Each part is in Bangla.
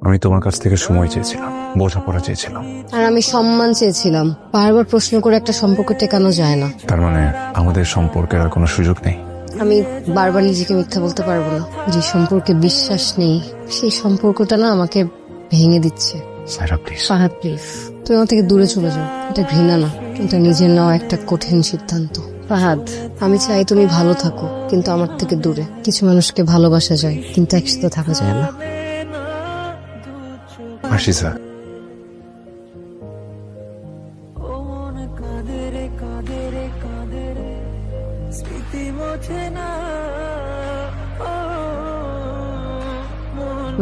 আমি তোমার কাছ থেকে সময় চেয়েছিলাম, বোঝাপড়া চেয়েছিলাম। আর আমি সম্মান চেয়েছিলাম। বারবার প্রশ্ন করে একটা সম্পর্ক টেকানো যায় না। তার মানে আমাদের সম্পর্কের আর কোনো সুযোগ নেই? আমি বারবার নিজেকে মিথ্যা বলতে পারবো না। যে সম্পর্কে বিশ্বাস নেই, সেই সম্পর্কটা না আমাকে ভেঙে দিচ্ছে। সায়রা প্লিজ। ফাহাদ প্লিজ, তুমি আমার থেকে দূরে চলে যাও। এটা ঘৃণা না, এটা নিজের নেওয়া একটা কঠিন সিদ্ধান্ত। ফাহাদ, আমি চাই তুমি ভালো থাকো, কিন্তু আমার থেকে দূরে। কিছু মানুষকে ভালোবাসা যায়, কিন্তু একসাথে থাকা যায় না। আশিসা,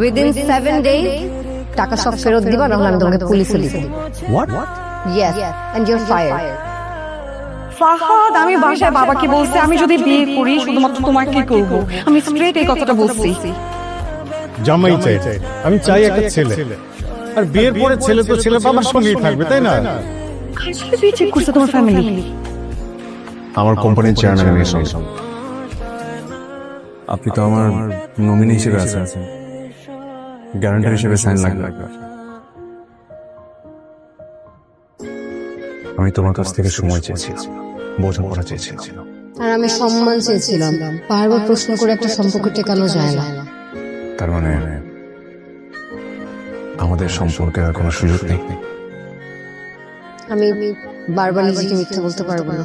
উইদিন 7 days টাকা সব ফেরত দিবা, নাহলে আমি তোমাকে পুলিশে দিব। What? Yes, and you're fired. Fahad, আমি বাসায় বাবাকে বলছি আমি যদি বিয়ে করি শুধুমাত্র তোমাকে করব। আমি স্ট্রেট এই কথাটা বলছি। জামাই চাই, আমি চাই একটা ছেলে। আর বিয়ের পরে ছেলে তো ছেলে বাবার সঙ্গেই থাকবে, তাই না? আসলে বিয়ে ঠিক করছে তোমার ফ্যামিলি? আমার কোম্পানির চেয়ারম্যান এসে আপনি তো আমার নমিনি হিসেবে আছেন, গ্যারান্টার হিসেবে সাইন লাগবে। আমি তোমার কাছ থেকে সময় চেয়েছিলাম, বোঝাপড়া চেয়েছিলাম। আর আমি সম্মান চেয়েছিলাম। বারবার প্রশ্ন করে একটা সম্পর্ক টেকানো যায় না। তার মানে আমাদের সম্পর্কের আর কোনো সুযোগ নেই? আমি বারবার নিজেকে মিথ্যা বলতে পারবো না।